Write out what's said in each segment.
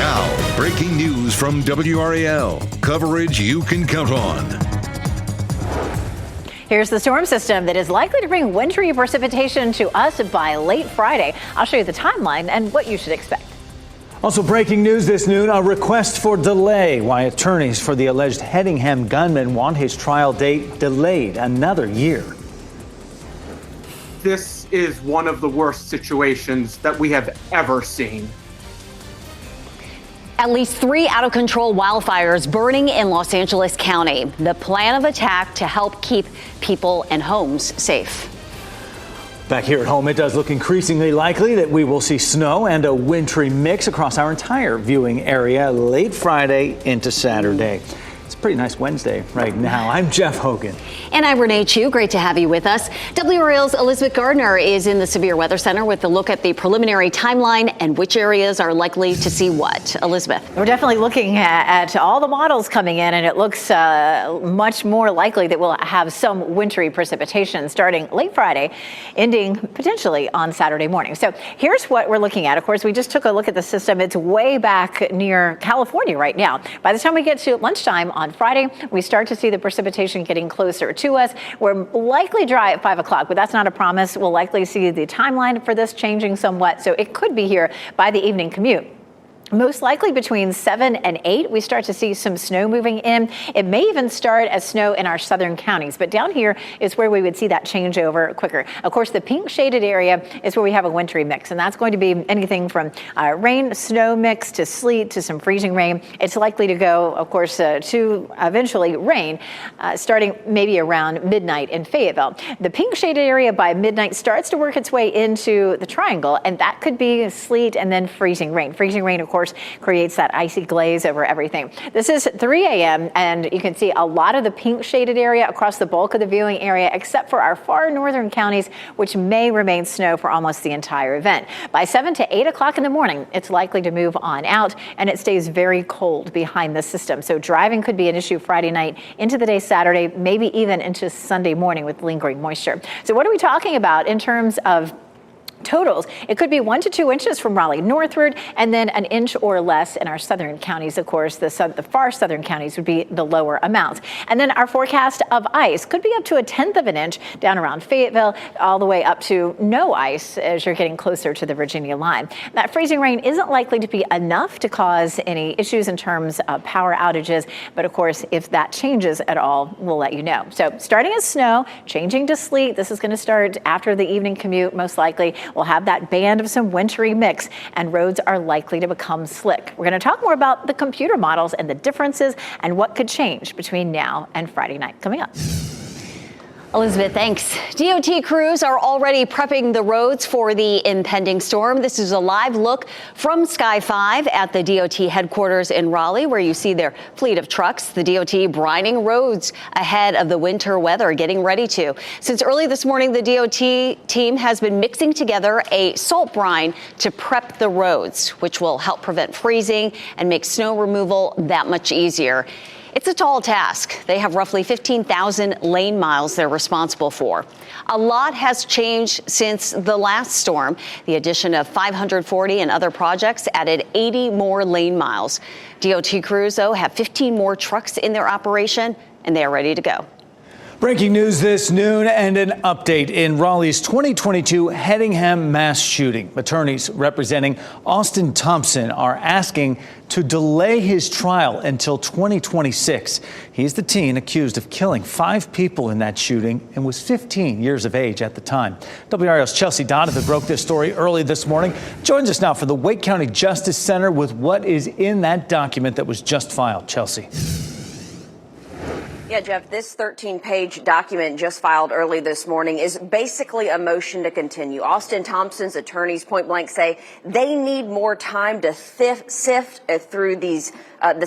Now, breaking news from WRAL. Coverage you can count on. Here's the storm system that is likely to bring wintry precipitation to us by late Friday. I'll show you the timeline and what you should expect. Also breaking news this noon, a request for delay. Why attorneys for the alleged Hedingham gunman want his trial date delayed another year. This is one of the worst situations that we have ever seen. At least 3 out-of-control wildfires burning in Los Angeles County. The plan of attack to help keep people and homes safe. Back here at home, it does look increasingly likely that we will see snow and a wintry mix across our entire viewing area late Friday into Saturday. It's a pretty nice Wednesday right now. I'm Jeff Hogan. And I'm Renee Chu. Great to have you with us. WRAL's Elizabeth Gardner is in the Severe Weather Center with a look at the preliminary timeline and which areas are likely to see what. Elizabeth. We're definitely looking at all the models coming in, and it looks much more likely that we'll have some wintry precipitation starting late Friday, ending potentially on Saturday morning. So here's what we're looking at. Of course, we just took a look at the system. It's way back near California right now. By the time we get to lunchtime on Friday, we start to see the precipitation getting closer to us. We're likely dry at 5 o'clock, but that's not a promise. We'll likely see the timeline for this changing somewhat, so it could be here by the evening commute. Most likely between 7 and 8, we start to see some snow moving in. It may even start as snow in our southern counties, but down here is where we would see that change over quicker. Of course, the pink shaded area is where we have a wintry mix, and that's going to be anything from rain, snow mix to sleet to some freezing rain. It's likely to go, of course, to eventually rain, starting maybe around midnight in Fayetteville. The pink shaded area by midnight starts to work its way into the triangle, and that could be sleet and then freezing rain. Freezing rain, of course, creates that icy glaze over everything. This is 3 a.m. and you can see a lot of the pink shaded area across the bulk of the viewing area, except for our far northern counties, which may remain snow for almost the entire event. By 7 to 8 o'clock in the morning, it's likely to move on out, and it stays very cold behind the system. So driving could be an issue Friday night into the day Saturday, maybe even into Sunday morning with lingering moisture. So what are we talking about in terms of totals? It could be 1 to 2 inches from Raleigh northward, and then an inch or less in our southern counties. Of course, the far southern counties would be the lower amounts. And then our forecast of ice could be up to 1/10 of an inch down around Fayetteville, all the way up to no ice as you're getting closer to the Virginia line. That freezing rain isn't likely to be enough to cause any issues in terms of power outages, but of course, if that changes at all, we'll let you know. So starting as snow, changing to sleet. This is going to start after the evening commute, most likely. We'll have that band of some wintry mix, and roads are likely to become slick. We're going to talk more about the computer models and the differences and what could change between now and Friday night coming up. Elizabeth, thanks. DOT crews are already prepping the roads for the impending storm. This is a live look from Sky 5 at the DOT headquarters in Raleigh, where you see their fleet of trucks. The DOT brining roads ahead of the winter weather, getting ready to. Since early this morning, the DOT team has been mixing together a salt brine to prep the roads, which will help prevent freezing and make snow removal that much easier. It's a tall task. They have roughly 15,000 lane miles they're responsible for. A lot has changed since the last storm. The addition of 540 and other projects added 80 more lane miles. DOT crews, though, have 15 more trucks in their operation, and they are ready to go. Breaking news this noon and an update in Raleigh's 2022 Hedingham mass shooting. Attorneys representing Austin Thompson are asking to delay his trial until 2026. He's the teen accused of killing 5 people in that shooting and was 15 years of age at the time. WRAL's Chelsea Donovan broke this story early this morning. Joins us now for the Wake County Justice Center with what is in that document that was just filed. Chelsea. Yeah, Jeff, this 13-page document just filed early this morning is basically a motion to continue. Austin Thompson's attorneys point blank say they need more time to sift through this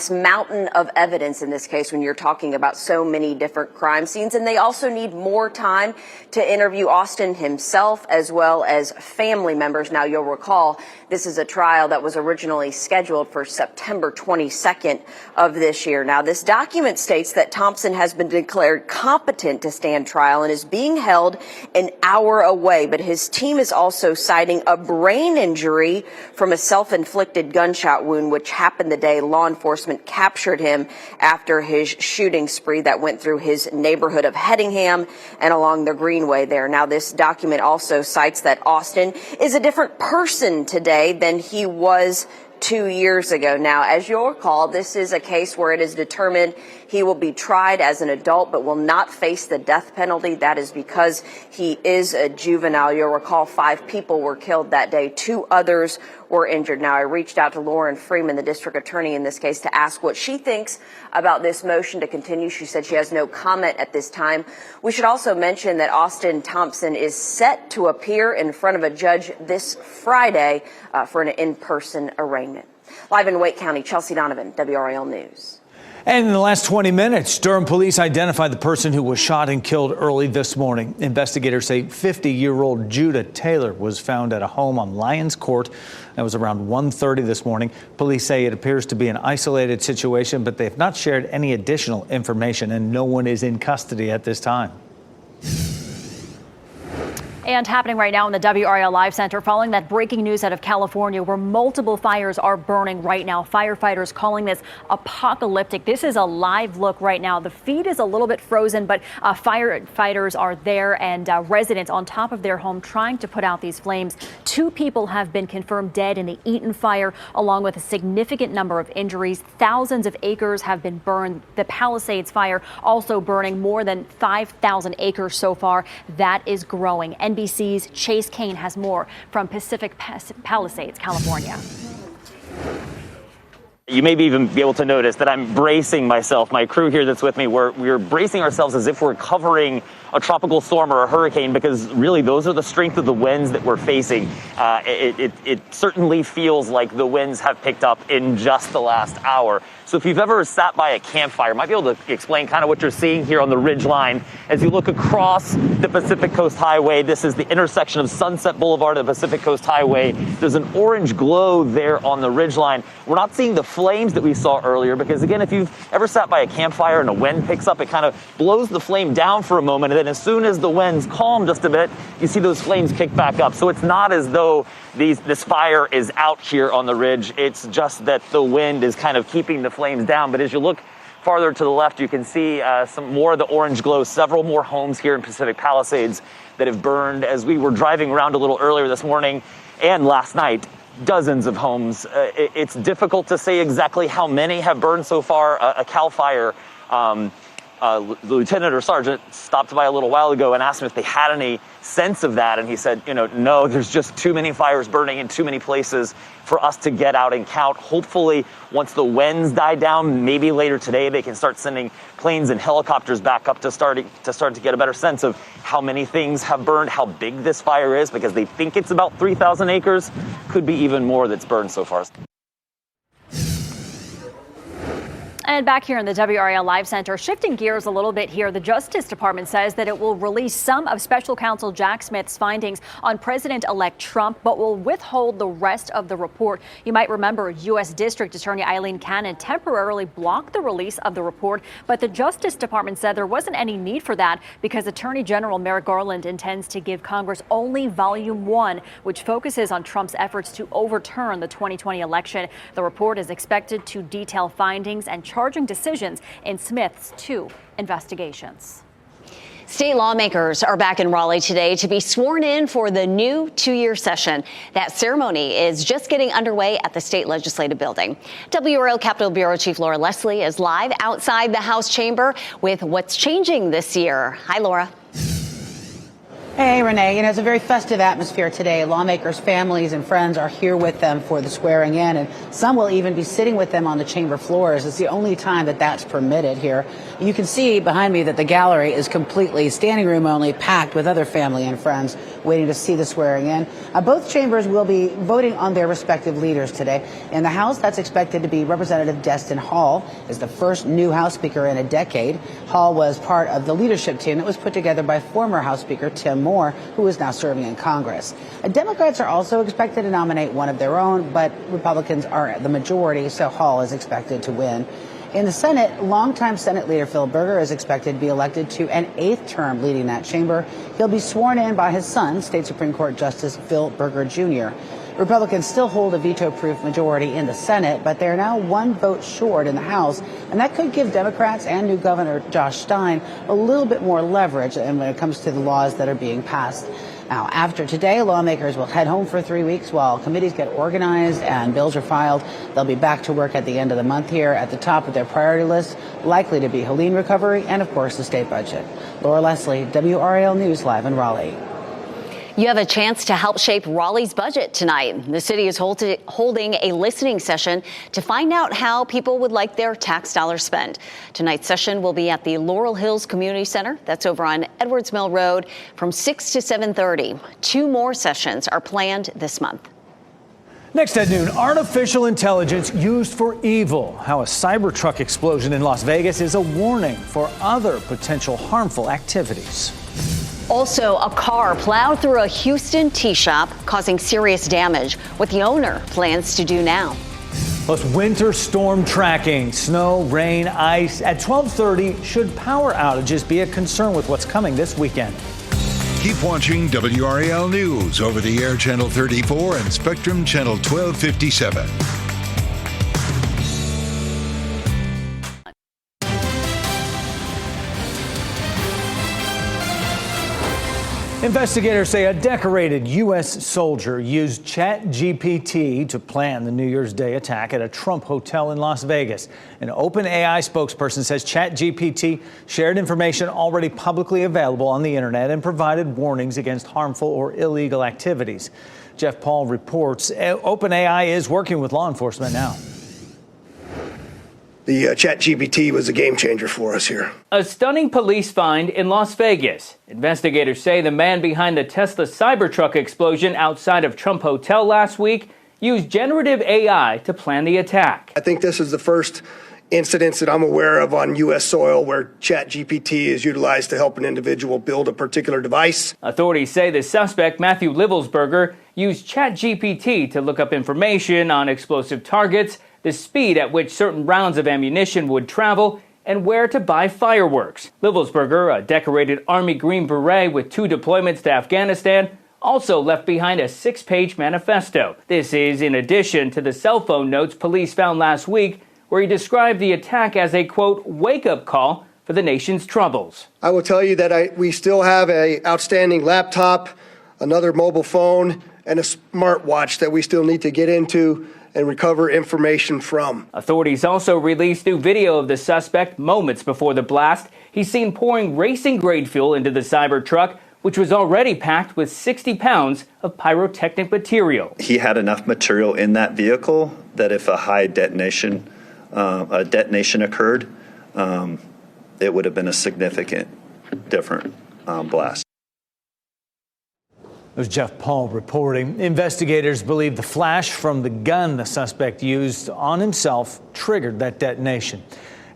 mountain of evidence in this case when you're talking about so many different crime scenes. And they also need more time to interview Austin himself as well as family members. Now, you'll recall this is a trial that was originally scheduled for September 22nd of this year. Now, this document states that Thompson has been declared competent to stand trial and is being held an hour away. But his team is also citing a brain injury from a self-inflicted gunshot wound, which happened the day law enforcement captured him after his shooting spree that went through his neighborhood of Hedingham and along the Greenway there. Now, this document also cites that Austin is a different person today than he was 2 years ago. Now, as you'll recall, this is a case where it is determined he will be tried as an adult but will not face the death penalty. That is because he is a juvenile. You'll recall 5 people were killed that day. 2 others were injured. Now, I reached out to Lauren Freeman, the district attorney in this case, to ask what she thinks about this motion to continue. She said she has no comment at this time. We should also mention that Austin Thompson is set to appear in front of a judge this Friday for an in-person arraignment. Live in Wake County, Chelsea Donovan, WRAL News. And in the last 20 minutes, Durham police identified the person who was shot and killed early this morning. Investigators say 50-year-old Judah Taylor was found at a home on Lyons Court. That was around 1:30 this morning. Police say it appears to be an isolated situation, but they have not shared any additional information, and no one is in custody at this time. And happening right now in the WRAL Live Center following that breaking news out of California where multiple fires are burning right now. Firefighters calling this apocalyptic. This is a live look right now. The feed is a little bit frozen, but firefighters are there and residents on top of their home trying to put out these flames. 2 people have been confirmed dead in the Eaton fire, along with a significant number of injuries. Thousands of acres have been burned. The Palisades fire also burning more than 5,000 acres so far. That is growing. NBC's Chase Kane has more from Pacific Palisades, California. You may even be able to notice that I'm bracing myself, my crew here that's with me, we're bracing ourselves as if we're covering a tropical storm or a hurricane, because really those are the strength of the winds that we're facing. It certainly feels like the winds have picked up in just the last hour. So if you've ever sat by a campfire, might be able to explain kind of what you're seeing here on the ridge line. As you look across the Pacific Coast Highway, this is the intersection of Sunset Boulevard and the Pacific Coast Highway. There's an orange glow there on the ridge line. We're not seeing the flames that we saw earlier, because again, if you've ever sat by a campfire and a wind picks up, it kind of blows the flame down for a moment, and then as soon as the winds calm just a bit, you see those flames kick back up. So it's not as though this fire is out here on the ridge. It's just that the wind is kind of keeping the flames down. But as you look farther to the left, you can see some more of the orange glow, several more homes here in Pacific Palisades that have burned. As we were driving around a little earlier this morning and last night, dozens of homes. It's difficult to say exactly how many have burned so far. A CAL FIRE the lieutenant or sergeant stopped by a little while ago and asked him if they had any sense of that. And he said, no, there's just too many fires burning in too many places for us to get out and count. Hopefully, once the winds die down, maybe later today, they can start sending planes and helicopters back up to start to get a better sense of how many things have burned, how big this fire is, because they think it's about 3,000 acres. Could be even more that's burned so far. And back here in the WRAL Live Center, shifting gears a little bit here, the Justice Department says that it will release some of Special Counsel Jack Smith's findings on President-elect Trump, but will withhold the rest of the report. You might remember U.S. District Attorney Eileen Cannon temporarily blocked the release of the report, but the Justice Department said there wasn't any need for that because Attorney General Merrick Garland intends to give Congress only Volume 1, which focuses on Trump's efforts to overturn the 2020 election. The report is expected to detail findings and charging decisions in Smith's 2 investigations. State lawmakers are back in Raleigh today to be sworn in for the new 2-year session. That ceremony is just getting underway at the state legislative building. WRAL Capitol Bureau Chief Laura Leslie is live outside the House chamber with what's changing this year. Hi, Laura. Hey, Renee. It's a very festive atmosphere today. Lawmakers' families and friends are here with them for the swearing in, and some will even be sitting with them on the chamber floors. It's the only time that that's permitted here. You can see behind me that the gallery is completely standing room only, packed with other family and friends waiting to see the swearing in. Both chambers will be voting on their respective leaders today. In the House, that's expected to be Representative Destin Hall, is the first new House Speaker in a decade. Hall was part of the leadership team that was put together by former House Speaker Tim Moore, who is now serving in Congress. Democrats are also expected to nominate one of their own, but Republicans are the majority, so Hall is expected to win. In the Senate, longtime Senate leader Phil Berger is expected to be elected to an 8th term leading that chamber. He'll be sworn in by his son, State Supreme Court Justice Phil Berger Jr. Republicans still hold a veto-proof majority in the Senate, but they're now one vote short in the House, and that could give Democrats and new Governor Josh Stein a little bit more leverage when it comes to the laws that are being passed. Now, after today, lawmakers will head home for 3 weeks while committees get organized and bills are filed. They'll be back to work at the end of the month here. At the top of their priority list, likely to be Helene recovery and, of course, the state budget. Laura Leslie, WRAL News Live in Raleigh. You have a chance to help shape Raleigh's budget tonight. The city is holding a listening session to find out how people would like their tax dollars spent. Tonight's session will be at the Laurel Hills Community Center. That's over on Edwards Mill Road from 6 to 7:30. 2 more sessions are planned this month. Next at noon, artificial intelligence used for evil. How a Cybertruck explosion in Las Vegas is a warning for other potential harmful activities. Also, a car plowed through a Houston tea shop, causing serious damage. What the owner plans to do now. Plus, winter storm tracking, snow, rain, ice. At 12:30, should power outages be a concern with what's coming this weekend? Keep watching WRAL News over the air Channel 34 and Spectrum Channel 1257. Investigators say a decorated U.S. soldier used ChatGPT to plan the New Year's Day attack at a Trump hotel in Las Vegas. An OpenAI spokesperson says ChatGPT shared information already publicly available on the internet and provided warnings against harmful or illegal activities. Jeff Paul reports OpenAI is working with law enforcement now. The ChatGPT was a game changer for us here. A stunning police find in Las Vegas. Investigators say the man behind the Tesla Cybertruck explosion outside of Trump Hotel last week used generative AI to plan the attack. I think this is the first incidents that I'm aware of on U.S. soil where ChatGPT is utilized to help an individual build a particular device. Authorities say the suspect, Matthew Livelsberger, used ChatGPT to look up information on explosive targets, the speed at which certain rounds of ammunition would travel, and where to buy fireworks. Livelsberger, a decorated Army Green Beret with 2 deployments to Afghanistan, also left behind a 6-page manifesto. This is in addition to the cell phone notes police found last week, where he described the attack as a, quote, wake-up call for the nation's troubles. I will tell you that we still have an outstanding laptop, another mobile phone, and a smartwatch that we still need to get into and recover information from. Authorities also released new video of the suspect moments before the blast. He's seen pouring racing-grade fuel into the Cybertruck, which was already packed with 60 pounds of pyrotechnic material. He had enough material in that vehicle that if a high detonation occurred, it would have been a significant different blast. It was Jeff Paul reporting. Investigators believe the flash from the gun the suspect used on himself triggered that detonation.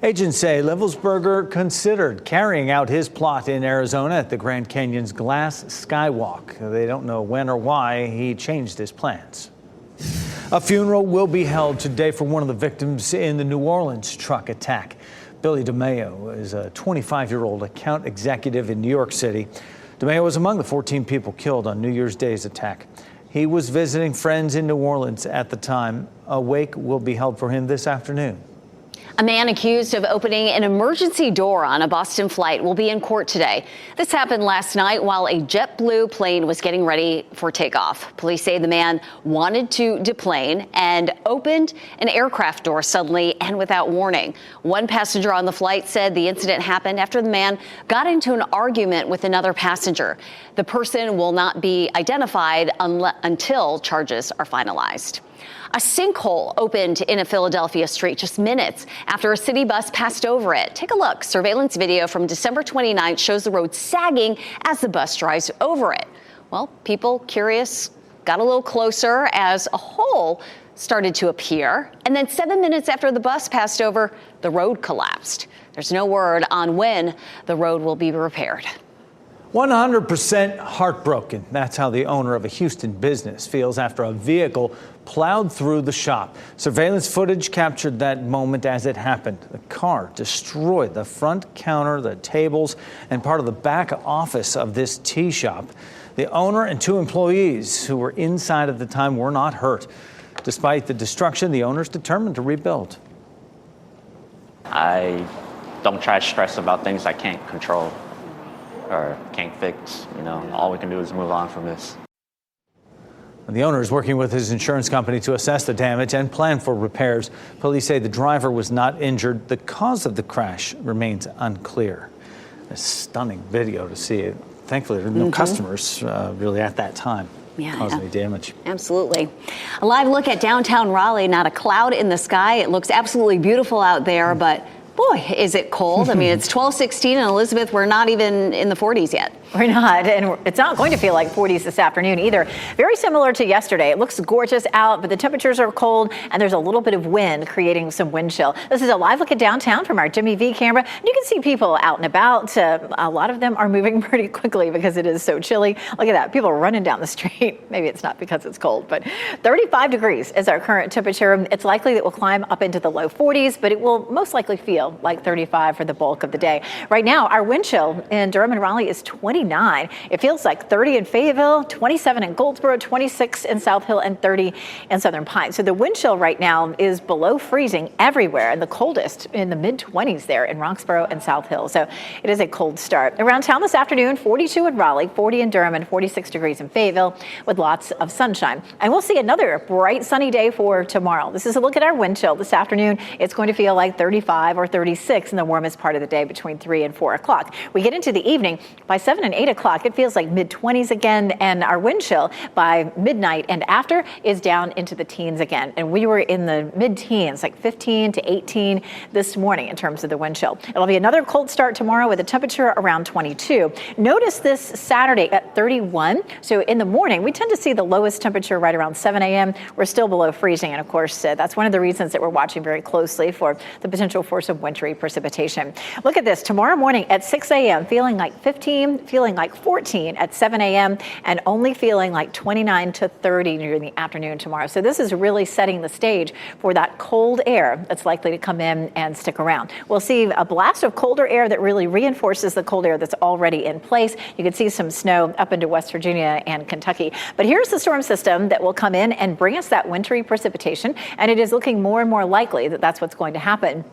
Agents say Livelsberger considered carrying out his plot in Arizona at the Grand Canyon's Glass Skywalk. They don't know when or why he changed his plans. A funeral will be held today for one of the victims in the New Orleans truck attack. Billy DeMayo is a 25-year-old account executive in New York City. DeMayo was among the 14 people killed on New Year's Day's attack. He was visiting friends in New Orleans at the time. A wake will be held for him this afternoon. A man accused of opening an emergency door on a Boston flight will be in court today. This happened last night while a JetBlue plane was getting ready for takeoff. Police say the man wanted to deplane and opened an aircraft door suddenly and without warning. One passenger on the flight said the incident happened after the man got into an argument with another passenger. The person will not be identified until charges are finalized. A sinkhole opened in a Philadelphia street just minutes after a city bus passed over it. Take a look. Surveillance video from December 29th shows the road sagging as the bus drives over it. Well, people curious got a little closer as a hole started to appear. And then 7 minutes after the bus passed over, the road collapsed. There's no word on when the road will be repaired. 100% heartbroken. That's how the owner of a Houston business feels after a vehicle plowed through the shop. Surveillance footage captured that moment as it happened. The car destroyed the front counter, the tables, and part of the back office of this tea shop. The owner and 2 employees who were inside at the time were not hurt. Despite the destruction, the owner's determined to rebuild. I don't try to stress about things I can't control or can't fix. All we can do is move on from this. The owner is working with his insurance company to assess the damage and plan for repairs. Police say the driver was not injured. The cause of the crash remains unclear. A stunning video to see it. Thankfully, there were no customers really at that time. Causing any damage. Absolutely. A live look at downtown Raleigh. Not a cloud in the sky. It looks absolutely beautiful out there, but boy, is it cold. I mean, it's 12:16 and Elizabeth, we're not even in the 40s yet. We're not, and it's not going to feel like 40s this afternoon either. Very similar to yesterday. It looks gorgeous out, but the temperatures are cold and there's a little bit of wind creating some wind chill. This is a live look at downtown from our Jimmy V camera. And you can see people out and about. A lot of them are moving pretty quickly because it is so chilly. Look at that. People are running down the street. Maybe it's not because it's cold, but 35 degrees is our current temperature. It's likely that we'll climb up into the low 40s, but it will most likely feel like 35 for the bulk of the day. Right now, our wind chill in Durham and Raleigh is 29. It feels like 30 in Fayetteville, 27 in Goldsboro, 26 in South Hill, and 30 in Southern Pines. So the wind chill right now is below freezing everywhere, and the coldest in the mid-20s there in Roxboro and South Hill. So it is a cold start. Around town this afternoon, 42 in Raleigh, 40 in Durham, and 46 degrees in Fayetteville with lots of sunshine. And we'll see another bright sunny day for tomorrow. This is a look at our wind chill this afternoon. It's going to feel like 35 or 36 in the warmest part of the day between 3 and 4 o'clock. We get into the evening by 7 and 8 o'clock. It feels like mid-20s again, and our wind chill by midnight and after is down into the teens again. And we were in the mid-teens, like 15 to 18 this morning in terms of the wind chill. It'll be another cold start tomorrow with a temperature around 22. Notice this Saturday at 31. So in the morning, we tend to see the lowest temperature right around 7 a.m. We're still below freezing. And of course, that's one of the reasons that we're watching very closely for the potential for some wintry precipitation. Look at this. Tomorrow morning at 6 a.m., feeling like 15, feeling like 14 at 7 a.m., and only feeling like 29 to 30 during the afternoon tomorrow. So this is really setting the stage for that cold air that's likely to come in and stick around. We'll see a blast of colder air that really reinforces the cold air that's already in place. You can see some snow up into West Virginia and Kentucky. But here's the storm system that will come in and bring us that wintry precipitation, and it is looking more and more likely that that's what's going to happen.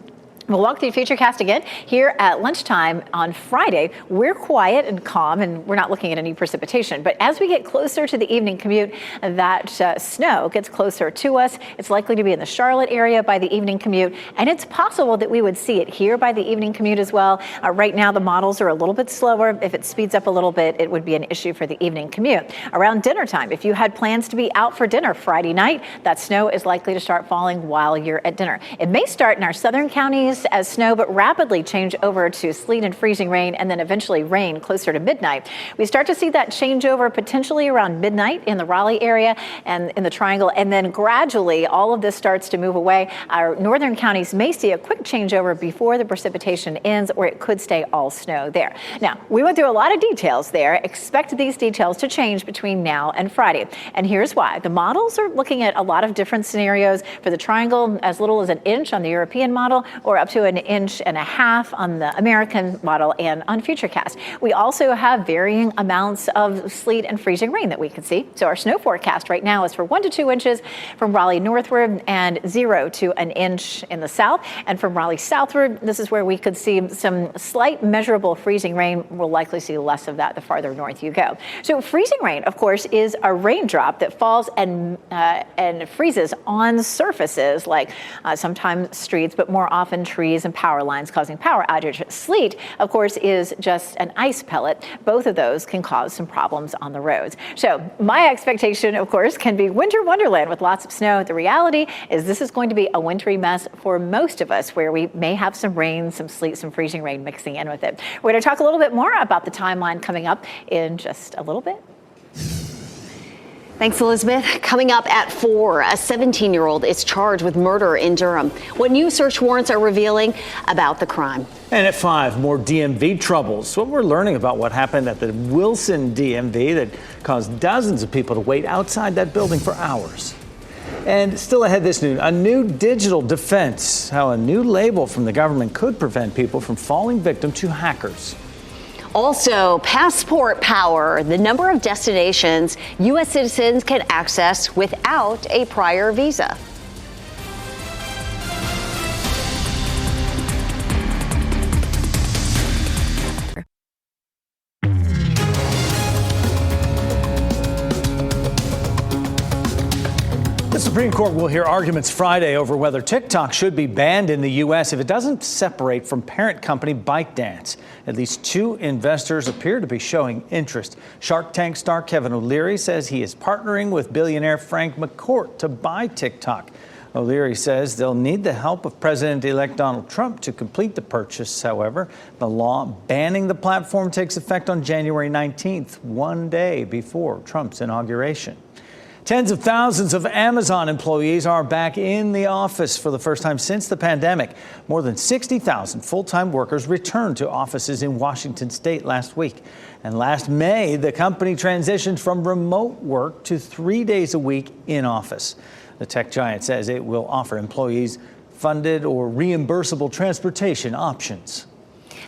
We'll walk through Futurecast again here at lunchtime on Friday. We're quiet and calm, and we're not looking at any precipitation. But as we get closer to the evening commute, that snow gets closer to us. It's likely to be in the Charlotte area by the evening commute, and it's possible that we would see it here by the evening commute as well. Right now, the models are a little bit slower. If it speeds up a little bit, it would be an issue for the evening commute. Around dinner time, if you had plans to be out for dinner Friday night, that snow is likely to start falling while you're at dinner. It may start in our southern counties as snow, but rapidly change over to sleet and freezing rain, and then eventually rain closer to midnight. We start to see that change over potentially around midnight in the Raleigh area and in the Triangle, and then gradually all of this starts to move away. Our northern counties may see a quick changeover before the precipitation ends, or it could stay all snow there. Now, we went through a lot of details there. Expect these details to change between now and Friday. And here's why. The models are looking at a lot of different scenarios. For the Triangle, as little as an inch on the European model, or up to an inch and a half on the American model and on Futurecast. We also have varying amounts of sleet and freezing rain that we can see. So our snow forecast right now is for 1 to 2 inches from Raleigh northward and 0 to an inch in the south. And from Raleigh southward, this is where we could see some slight measurable freezing rain. We'll likely see less of that the farther north you go. So freezing rain, of course, is a raindrop that falls and freezes on surfaces like sometimes streets, but more often trees and power lines, causing power outage. Sleet, of course, is just an ice pellet. Both of those can cause some problems on the roads. So my expectation, of course, can be winter wonderland with lots of snow. The reality is this is going to be a wintry mess for most of us, where we may have some rain, some sleet, some freezing rain mixing in with it. We're going to talk a little bit more about the timeline coming up in just a little bit. Thanks, Elizabeth. Coming up at 4, a 17-year-old is charged with murder in Durham. What new search warrants are revealing about the crime. And at 5, more DMV troubles. What we're learning about what happened at the Wilson DMV that caused dozens of people to wait outside that building for hours. And still ahead this noon, a new digital defense, how a new label from the government could prevent people from falling victim to hackers. Also, passport power, the number of destinations U.S. citizens can access without a prior visa. The Supreme Court will hear arguments Friday over whether TikTok should be banned in the U.S. if it doesn't separate from parent company ByteDance. At least 2 investors appear to be showing interest. Shark Tank star Kevin O'Leary says he is partnering with billionaire Frank McCourt to buy TikTok. O'Leary says they'll need the help of President-elect Donald Trump to complete the purchase. However, the law banning the platform takes effect on January 19th, one day before Trump's inauguration. Tens of thousands of Amazon employees are back in the office for the first time since the pandemic. More than 60,000 full-time workers returned to offices in Washington state last week. And last May, the company transitioned from remote work to 3 days a week in office. The tech giant says it will offer employees funded or reimbursable transportation options.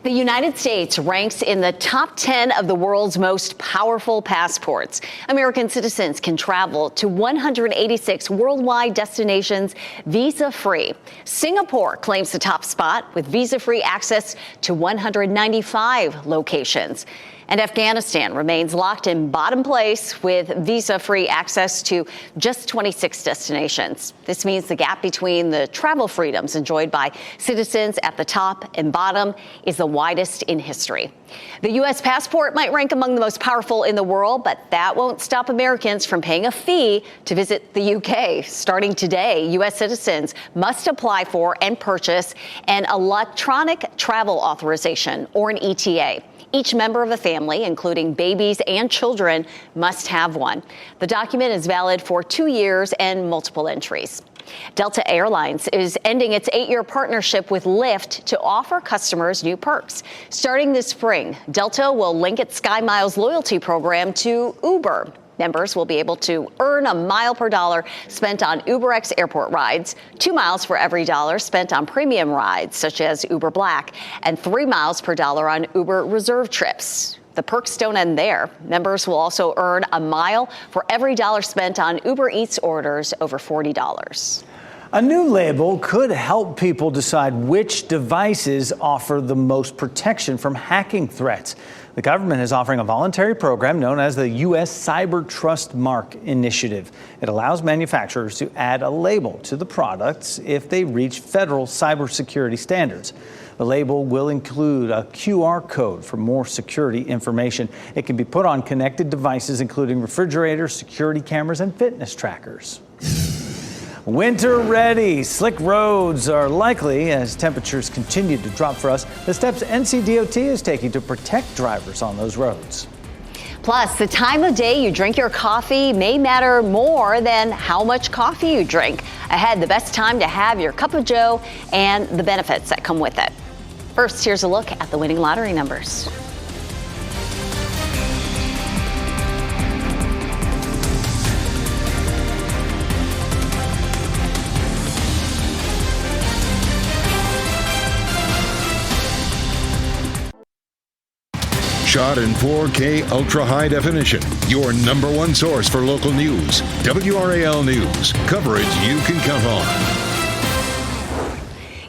The United States ranks in the top 10 of the world's most powerful passports. American citizens can travel to 186 worldwide destinations visa-free. Singapore claims the top spot with visa-free access to 195 locations. And Afghanistan remains locked in bottom place with visa-free access to just 26 destinations. This means the gap between the travel freedoms enjoyed by citizens at the top and bottom is the widest in history. The U.S. passport might rank among the most powerful in the world, but that won't stop Americans from paying a fee to visit the U.K. Starting today, U.S. citizens must apply for and purchase an electronic travel authorization, or an ETA. Each member of the family, including babies and children, must have one. The document is valid for 2 years and multiple entries. Delta Airlines is ending its 8-year partnership with Lyft to offer customers new perks. Starting this spring, Delta will link its SkyMiles loyalty program to Uber. Members will be able to earn a mile per dollar spent on UberX airport rides, 2 miles for every dollar spent on premium rides, such as Uber Black, and 3 miles per dollar on Uber Reserve trips. The perks don't end there. Members will also earn a mile for every dollar spent on Uber Eats orders over $40. A new label could help people decide which devices offer the most protection from hacking threats. The government is offering a voluntary program known as the U.S. Cyber Trust Mark Initiative. It allows manufacturers to add a label to the products if they reach federal cybersecurity standards. The label will include a QR code for more security information. It can be put on connected devices, including refrigerators, security cameras, and fitness trackers. Winter ready. Slick roads are likely as temperatures continue to drop for us. The steps NCDOT is taking to protect drivers on those roads. Plus, the time of day you drink your coffee may matter more than how much coffee you drink. Ahead, the best time to have your cup of joe and the benefits that come with it. First, here's a look at the winning lottery numbers. Shot in 4K ultra high definition. Your number one source for local news. WRAL News. Coverage you can count on.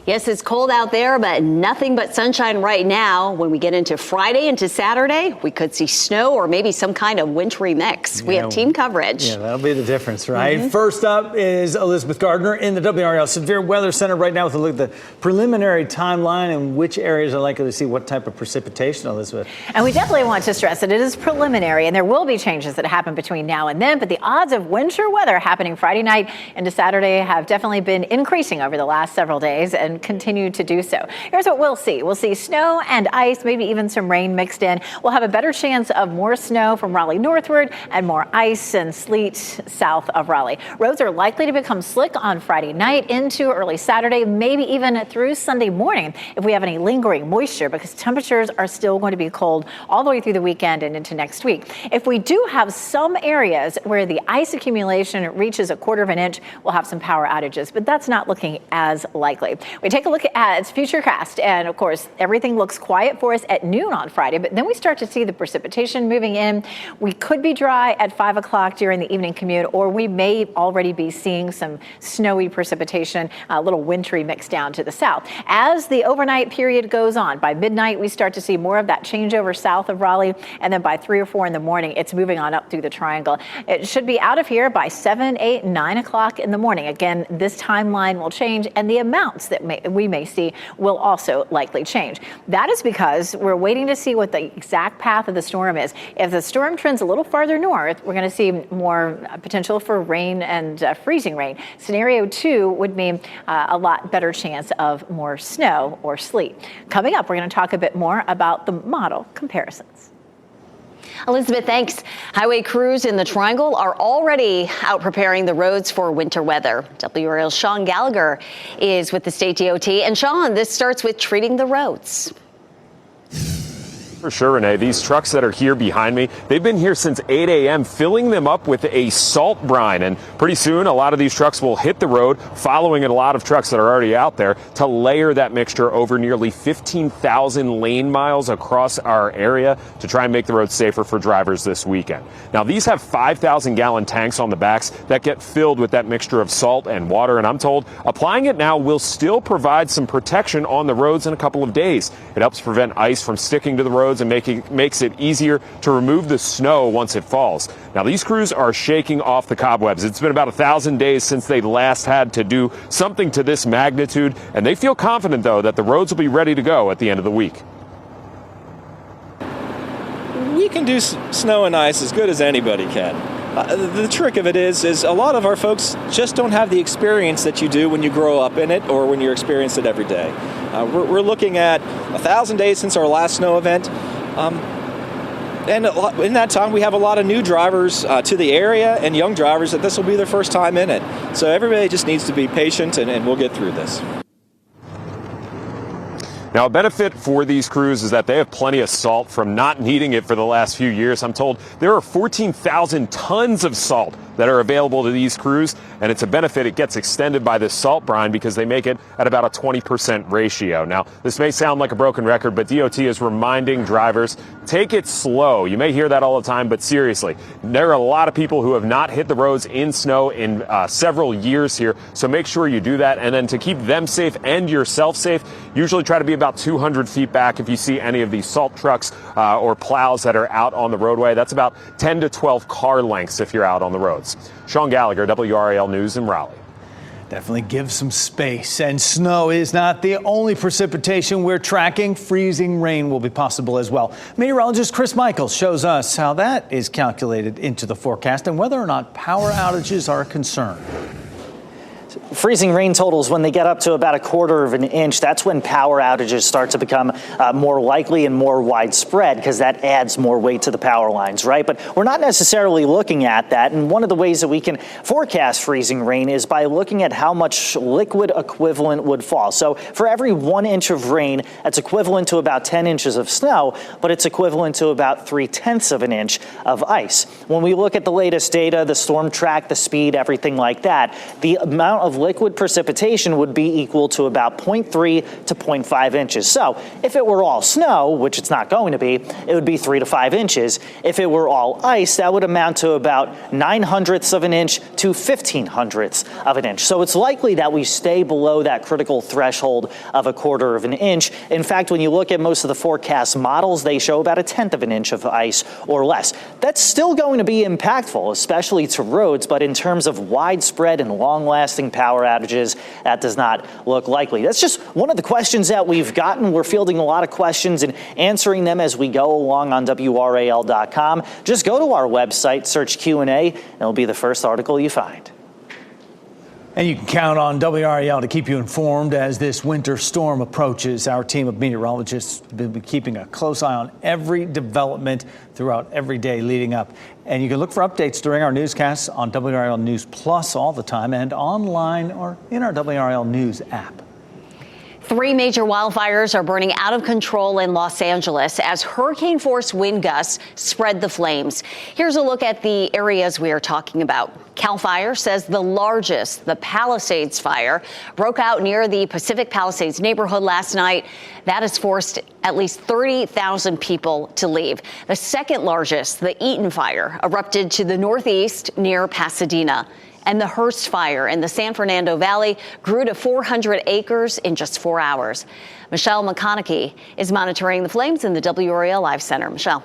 Yes, it's cold out there, but nothing but sunshine right now. When we get into Friday into Saturday, we could see snow or maybe some kind of wintry mix. We have team coverage. Yeah, that'll be the difference, right? First up is Elizabeth Gardner in the WRAL Severe Weather Center right now with a look at the preliminary timeline and which areas are likely to see what type of precipitation, Elizabeth. And we definitely want to stress that it is preliminary and there will be changes that happen between now and then, but the odds of winter weather happening Friday night into Saturday have definitely been increasing over the last several days, and and continue to do so. Here's what we'll see. We'll see snow and ice, maybe even some rain mixed in. We'll have a better chance of more snow from Raleigh northward and more ice and sleet south of Raleigh. Roads are likely to become slick on Friday night into early Saturday, maybe even through Sunday morning if we have any lingering moisture, because temperatures are still going to be cold all the way through the weekend and into next week. If we do have some areas where the ice accumulation reaches a quarter of an inch, we'll have some power outages, but that's not looking as likely. We take a look at its futurecast, and of course, everything looks quiet for us at noon on Friday, but then we start to see the precipitation moving in. We could be dry at 5 o'clock during the evening commute, or we may already be seeing some snowy precipitation, a little wintry mix down to the south. As the overnight period goes on, by midnight, we start to see more of that changeover south of Raleigh, and then by 3 or 4 in the morning, it's moving on up through the triangle. It should be out of here by 7, 8, 9 o'clock in the morning. Again, this timeline will change, and the amounts that we may see will also likely change. That is because we're waiting to see what the exact path of the storm is. If the storm trends a little farther north, we're going to see more potential for rain and freezing rain. Scenario 2 would mean a lot better chance of more snow or sleet. Coming up, we're going to talk a bit more about the model comparisons. Elizabeth, thanks. Highway crews in the Triangle are already out preparing the roads for winter weather. WRAL's Sean Gallagher is with the state DOT. And Sean, this starts with treating the roads. For sure, Renee. These trucks that are here behind me, they've been here since 8 a.m., filling them up with a salt brine. And pretty soon, a lot of these trucks will hit the road, following a lot of trucks that are already out there to layer that mixture over nearly 15,000 lane miles across our area to try and make the roads safer for drivers this weekend. Now, these have 5,000-gallon tanks on the backs that get filled with that mixture of salt and water. And I'm told applying it now will still provide some protection on the roads in a couple of days. It helps prevent ice from sticking to the roads and makes it easier to remove the snow once it falls. Now, these crews are shaking off the cobwebs. It's been about 1,000 days since they last had to do something to this magnitude, and they feel confident, though, that the roads will be ready to go at the end of the week. We can do snow and ice as good as anybody can. The trick of it is a lot of our folks just don't have the experience that you do when you grow up in it or when you experience it every day. We're looking at 1,000 days since our last snow event. And in that time, we have a lot of new drivers to the area and young drivers that this will be their first time in it. So everybody just needs to be patient, and we'll get through this. Now, a benefit for these crews is that they have plenty of salt from not needing it for the last few years. I'm told there are 14,000 tons of salt that are available to these crews, and it's a benefit. It gets extended by this salt brine because they make it at about a 20% ratio. Now, this may sound like a broken record, but DOT is reminding drivers, take it slow. You may hear that all the time, but seriously, there are a lot of people who have not hit the roads in snow in several years here, so make sure you do that. And then to keep them safe and yourself safe, usually try to be about 200 feet back if you see any of these salt trucks or plows that are out on the roadway. That's about 10 to 12 car lengths if you're out on the roads. Sean Gallagher, WRAL News in Raleigh. Definitely give some space. And snow is not the only precipitation we're tracking. Freezing rain will be possible as well. Meteorologist Chris Michaels shows us how that is calculated into the forecast and whether or not power outages are a concern. Freezing rain totals, when they get up to about a quarter of an inch, that's when power outages start to become more likely and more widespread, because that adds more weight to the power lines, right? But we're not necessarily looking at that. And one of the ways that we can forecast freezing rain is by looking at how much liquid equivalent would fall. So for every 1 inch of rain, that's equivalent to about 10 inches of snow, but it's equivalent to about 3/10 of an inch of ice. When we look at the latest data, the storm track, the speed, everything like that, the amount of liquid precipitation would be equal to about 0.3 to 0.5 inches. So if it were all snow, which it's not going to be, it would be 3 to 5 inches. If it were all ice, that would amount to about 9/100 of an inch to 15/100 of an inch. So it's likely that we stay below that critical threshold of a quarter of an inch. In fact, when you look at most of the forecast models, they show about 1/10 of an inch of ice or less. That's still going to be impactful, especially to roads, but in terms of widespread and long-lasting power outages, that does not look likely. That's just one of the questions that we've gotten. We're fielding a lot of questions and answering them as we go along on WRAL.com. Just go to our website, search Q&A, and it'll be the first article you find. And you can count on WRAL to keep you informed as this winter storm approaches. Our team of meteorologists will be keeping a close eye on every development throughout every day leading up. And you can look for updates during our newscasts on WRAL News Plus all the time and online or in our WRAL News app. 3 major wildfires are burning out of control in Los Angeles as hurricane-force wind gusts spread the flames. Here's a look at the areas we are talking about. CAL FIRE says the largest, the Palisades fire, broke out near the Pacific Palisades neighborhood last night. That has forced at least 30,000 people to leave. The second largest, the Eaton fire, erupted to the northeast near Pasadena. And the Hearst fire in the San Fernando Valley grew to 400 acres in just 4 hours. Michelle McConaughey is monitoring the flames in the WRAL Live Center. Michelle.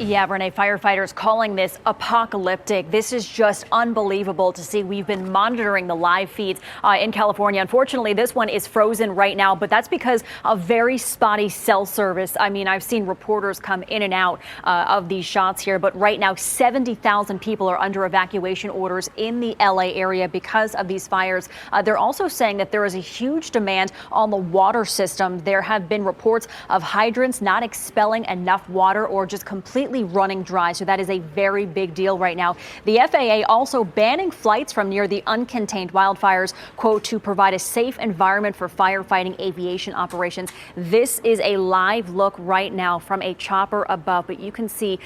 Yeah, Renee, firefighters calling this apocalyptic. This is just unbelievable to see. We've been monitoring the live feeds in California. Unfortunately, this one is frozen right now, but that's because of very spotty cell service. I mean, I've seen reporters come in and out of these shots here, but right now 70,000 people are under evacuation orders in the LA area because of these fires. They're also saying that there is a huge demand on the water system. There have been reports of hydrants not expelling enough water or just completely running dry. So that is a very big deal right now. The FAA also banning flights from near the uncontained wildfires, quote, to provide a safe environment for firefighting aviation operations. This is a live look right now from a chopper above, but you can see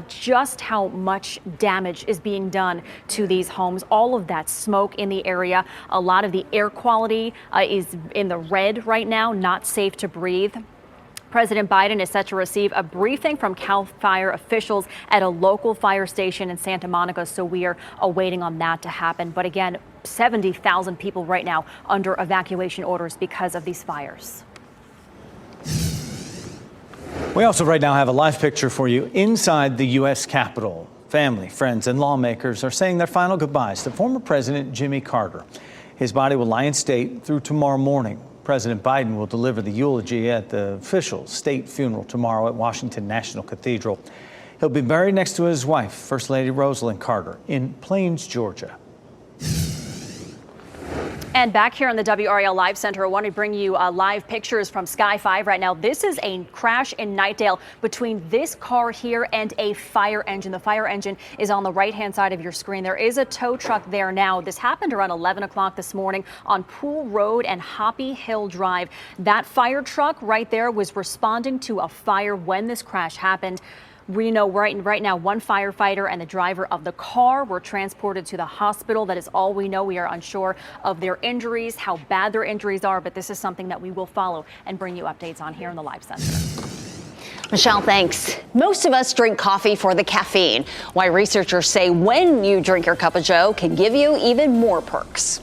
just how much damage is being done to these homes. All of that smoke in the area. A lot of the air quality is in the red right now, not safe to breathe. President Biden is set to receive a briefing from CAL FIRE officials at a local fire station in Santa Monica, so we are awaiting on that to happen. But again, 70,000 people right now under evacuation orders because of these fires. We also right now have a live picture for you inside the U.S. Capitol. Family, friends, and lawmakers are saying their final goodbyes to former President Jimmy Carter. His body will lie in state through tomorrow morning. President Biden will deliver the eulogy at the official state funeral tomorrow at Washington National Cathedral. He'll be buried next to his wife, First Lady Rosalind Carter, in Plains, Georgia. And back here in the WRAL Live Center, I want to bring you live pictures from Sky 5 right now. This is a crash in Knightdale between this car here and a fire engine. The fire engine is on the right-hand side of your screen. There is a tow truck there now. This happened around 11 o'clock this morning on Pool Road and Hoppy Hill Drive. That fire truck right there was responding to a fire when this crash happened. We know right now one firefighter and the driver of the car were transported to the hospital. That is all we know. We are unsure of their injuries, how bad their injuries are, but this is something that we will follow and bring you updates on here in the Live Center. Michelle, thanks. Most of us drink coffee for the caffeine. Why researchers say when you drink your cup of joe can give you even more perks.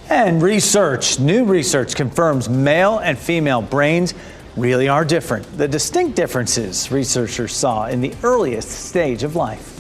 And new research confirms male and female brains really are different. The distinct differences researchers saw in the earliest stage of life.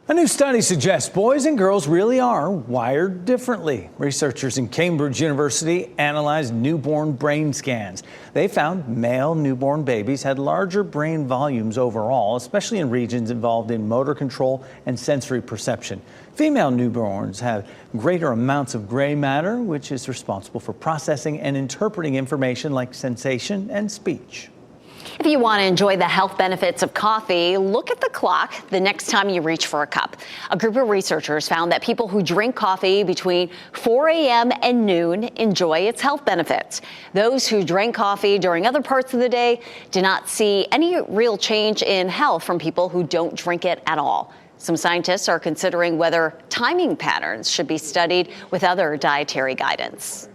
A new study suggests boys and girls really are wired differently. Researchers in Cambridge University analyzed newborn brain scans. They found male newborn babies had larger brain volumes overall, especially in regions involved in motor control and sensory perception. Female newborns have greater amounts of gray matter, which is responsible for processing and interpreting information like sensation and speech. If you want to enjoy the health benefits of coffee, look at the clock the next time you reach for a cup. A group of researchers found that people who drink coffee between 4 a.m. and noon enjoy its health benefits. Those who drank coffee during other parts of the day did not see any real change in health from people who don't drink it at all. Some scientists are considering whether timing patterns should be studied with other dietary guidance.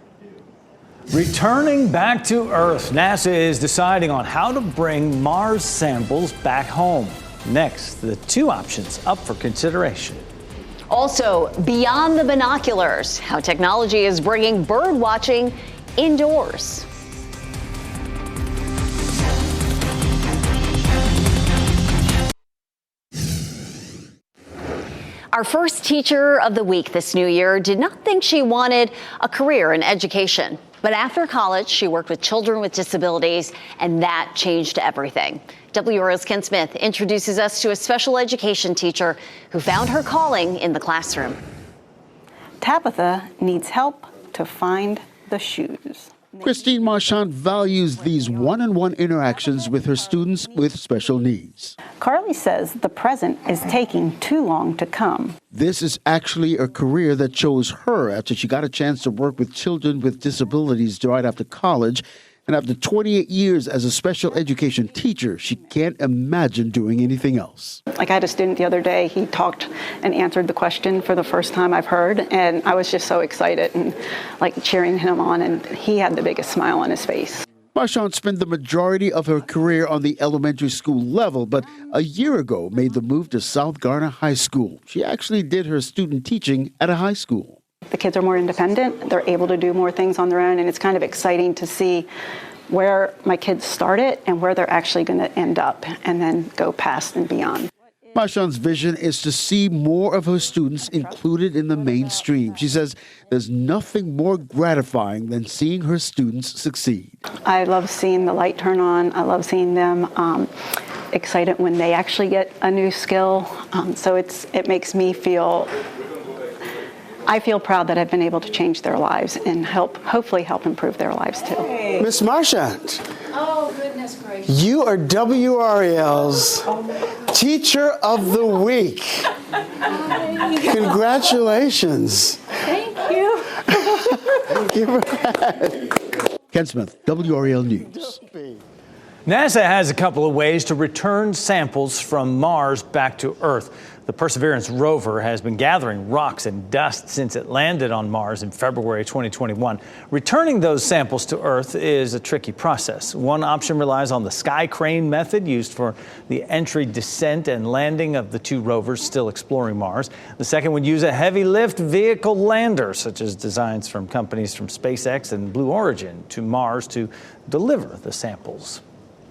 Returning back to Earth, NASA is deciding on how to bring Mars samples back home. Next, the 2 options up for consideration. Also, beyond the binoculars, how technology is bringing bird watching indoors. Our first teacher of the week this new year did not think she wanted a career in education. But after college, she worked with children with disabilities, and that changed everything. WRAL's Ken Smith introduces us to a special education teacher who found her calling in the classroom. Tabitha needs help to find the shoes. Christine Marchand values these one-on-one interactions with her students with special needs. Carly says the present is taking too long to come. This is actually a career that chose her after she got a chance to work with children with disabilities right after college. And after 28 years as a special education teacher, she can't imagine doing anything else. Like I had a student the other day, he talked and answered the question for the first time I've heard, and I was just so excited and like cheering him on, and he had the biggest smile on his face. Marchand spent the majority of her career on the elementary school level, but a year ago made the move to South Garner High School. She actually did her student teaching at a high school. The kids are more independent, they're able to do more things on their own, and it's kind of exciting to see where my kids started and where they're actually going to end up and then go past and beyond. Marchand's vision is to see more of her students included in the mainstream. She says there's nothing more gratifying than seeing her students succeed. I love seeing the light turn on. I love seeing them excited when they actually get a new skill. So it makes me feel, I feel proud that I've been able to change their lives and hopefully help improve their lives too. Miss Marchand. Oh, goodness gracious. You are WRAL's Teacher of the Week. Congratulations. Thank you. Ken Smith, WRAL News. NASA has a couple of ways to return samples from Mars back to Earth. The Perseverance rover has been gathering rocks and dust since it landed on Mars in February 2021. Returning those samples to Earth is a tricky process. One option relies on the sky crane method used for the entry, descent, and landing of the two rovers still exploring Mars. The second would use a heavy lift vehicle lander, such as designs from companies from SpaceX and Blue Origin, to Mars to deliver the samples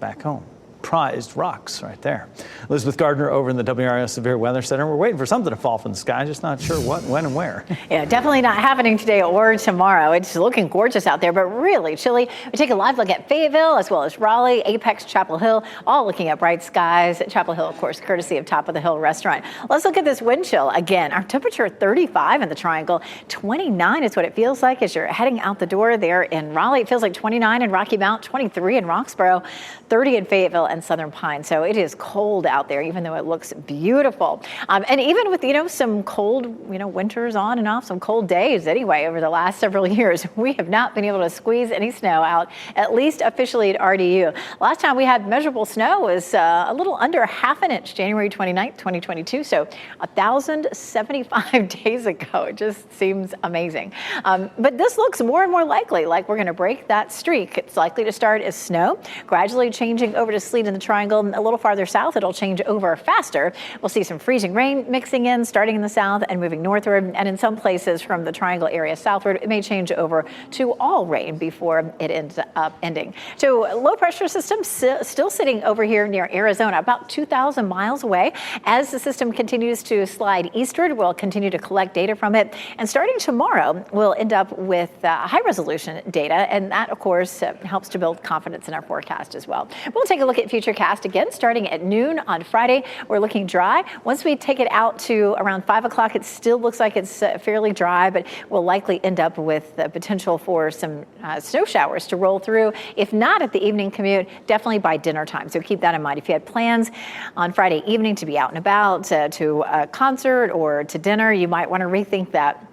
back home. Prized rocks right there. Elizabeth Gardner over in the WRAL Severe Weather Center. We're waiting for something to fall from the sky, just not sure what, when, and where. Yeah, definitely not happening today or tomorrow. It's looking gorgeous out there, but really chilly. We take a live look at Fayetteville as well as Raleigh, Apex, Chapel Hill, all looking at bright skies. Chapel Hill, of course, courtesy of Top of the Hill Restaurant. Let's look at this wind chill again. Our temperature 35 in the Triangle, 29 is what it feels like as you're heading out the door there in Raleigh. It feels like 29 in Rocky Mount, 23 in Roxborough, 30 in Fayetteville and Southern Pine. So it is cold out there, even though it looks beautiful. And even with, some cold, winters on and off, some cold days anyway, over the last several years, we have not been able to squeeze any snow out, at least officially at RDU. Last time we had measurable snow was a little under half an inch, January 29th, 2022. So 1,075 days ago. It just seems amazing. But this looks more and more likely, like we're going to break that streak. It's likely to start as snow, gradually changing over to sleet in the Triangle. A little farther south, it'll change over faster. We'll see some freezing rain mixing in, starting in the south and moving northward. And in some places from the Triangle area southward, it may change over to all rain before it ends up ending. So low pressure system still sitting over here near Arizona, about 2,000 miles away. As the system continues to slide eastward, we'll continue to collect data from it. And starting tomorrow, we'll end up with high resolution data. And that, of course, helps to build confidence in our forecast as well. We'll take a look at Futurecast again starting at noon on Friday. We're looking dry. Once we take it out to around 5 o'clock, it still looks like it's fairly dry, but we'll likely end up with the potential for some snow showers to roll through. If not at the evening commute, definitely by dinner time. So keep that in mind. If you had plans on Friday evening to be out and about, to a concert or to dinner, you might want to rethink that,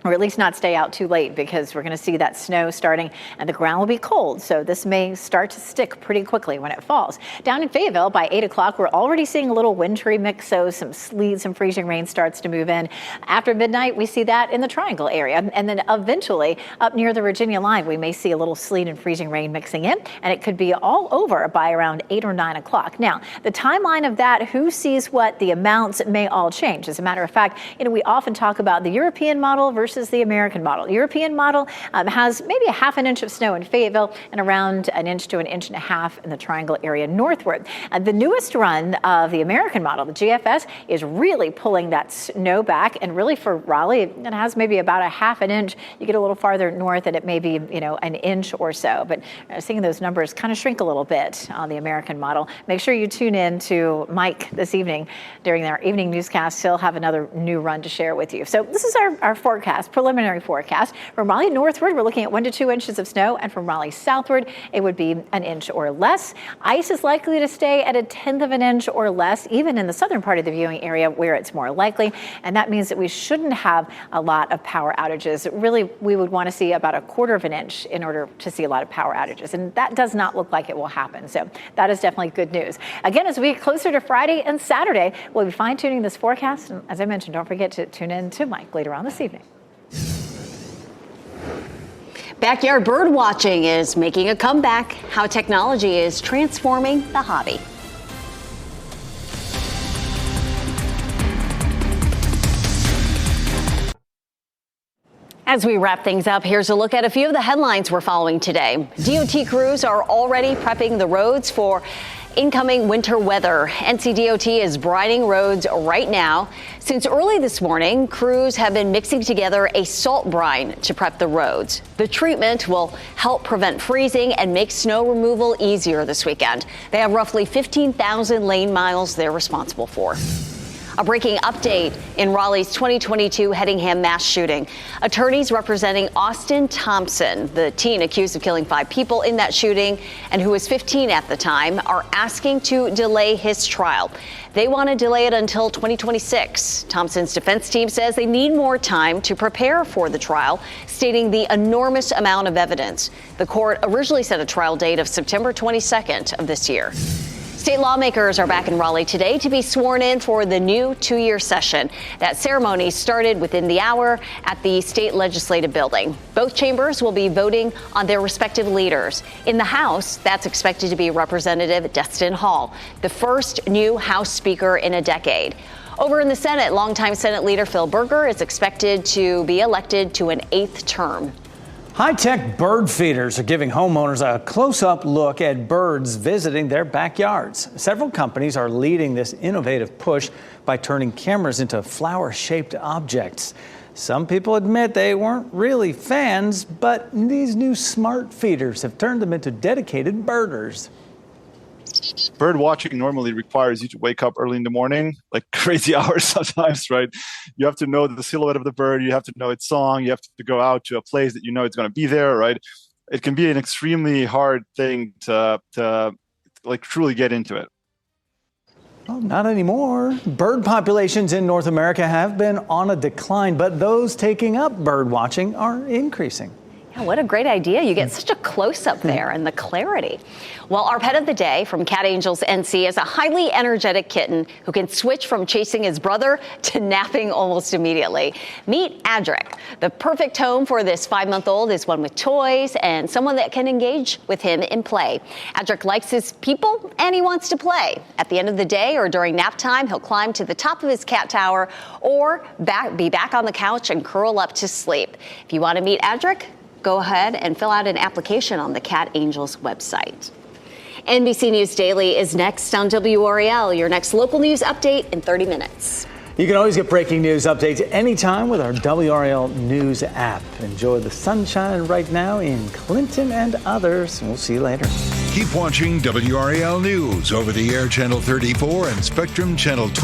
or at least not stay out too late, because we're going to see that snow starting and the ground will be cold. So this may start to stick pretty quickly when it falls. Down in Fayetteville by 8 o'clock, we're already seeing a little wintry mix. So some sleet, some freezing rain starts to move in. After midnight, we see that in the Triangle area. And then eventually up near the Virginia line, we may see a little sleet and freezing rain mixing in, and it could be all over by around 8 or 9 o'clock. Now, the timeline of that, who sees what, the amounts may all change. As a matter of fact, we often talk about the European model versus versus the American model. European model has maybe a half an inch of snow in Fayetteville and around an inch to an inch and a half in the Triangle area northward. The newest run of the American model, the GFS, is really pulling that snow back. And really for Raleigh, it has maybe about a half an inch. You get a little farther north and it may be, an inch or so. But seeing those numbers kind of shrink a little bit on the American model. Make sure you tune in to Mike this evening during our evening newscast. He'll have another new run to share with you. So this is our forecast, preliminary forecast. From Raleigh northward, we're looking at 1 to 2 inches of snow. And from Raleigh southward, it would be an inch or less. Ice is likely to stay at 1/10 of an inch or less, even in the southern part of the viewing area where it's more likely. And that means that we shouldn't have a lot of power outages. Really, we would want to see about 1/4 of an inch in order to see a lot of power outages. And that does not look like it will happen. So that is definitely good news. Again, as we get closer to Friday and Saturday, we'll be fine-tuning this forecast. And as I mentioned, don't forget to tune in to Mike later on this evening. Backyard bird watching is making a comeback. How technology is transforming the hobby. As we wrap things up, here's a look at a few of the headlines we're following today. DOT crews are already prepping the roads for incoming winter weather. NCDOT is brining roads right now. Since early this morning, crews have been mixing together a salt brine to prep the roads. The treatment will help prevent freezing and make snow removal easier this weekend. They have roughly 15,000 lane miles they're responsible for. A breaking update in Raleigh's 2022 Hedingham mass shooting. Attorneys representing Austin Thompson, the teen accused of killing 5 people in that shooting and who was 15 at the time, are asking to delay his trial. They want to delay it until 2026. Thompson's defense team says they need more time to prepare for the trial, stating the enormous amount of evidence. The court originally set a trial date of September 22nd of this year. State lawmakers are back in Raleigh today to be sworn in for the new 2-year session. That ceremony started within the hour at the state legislative building. Both chambers will be voting on their respective leaders. In the House, that's expected to be Representative Destin Hall, the first new House Speaker in a decade. Over in the Senate, longtime Senate leader Phil Berger is expected to be elected to an 8th term. High-tech bird feeders are giving homeowners a close-up look at birds visiting their backyards. Several companies are leading this innovative push by turning cameras into flower-shaped objects. Some people admit they weren't really fans, but these new smart feeders have turned them into dedicated birders. Bird watching normally requires you to wake up early in the morning, like crazy hours sometimes, right? You have to know the silhouette of the bird. You have to know its song. You have to go out to a place that you know it's going to be there, right? It can be an extremely hard thing to like truly get into it. Well, not anymore. Bird populations in North America have been on a decline, but those taking up bird watching are increasing. Yeah, what a great idea. You get such a close-up there and the clarity. Well, our pet of the day from Cat Angels NC is a highly energetic kitten who can switch from chasing his brother to napping almost immediately. Meet Adric. The perfect home for this 5-month-old is one with toys and someone that can engage with him in play. Adric likes his people and he wants to play. At the end of the day or during nap time, he'll climb to the top of his cat tower or be back on the couch and curl up to sleep. If you want to meet Adric, go ahead and fill out an application on the Cat Angels website. NBC News Daily is next on WRAL, your next local news update in 30 minutes. You can always get breaking news updates anytime with our WRAL News app. Enjoy the sunshine right now in Clinton and others. We'll see you later. Keep watching WRAL News over the air channel 34 and Spectrum channel 20.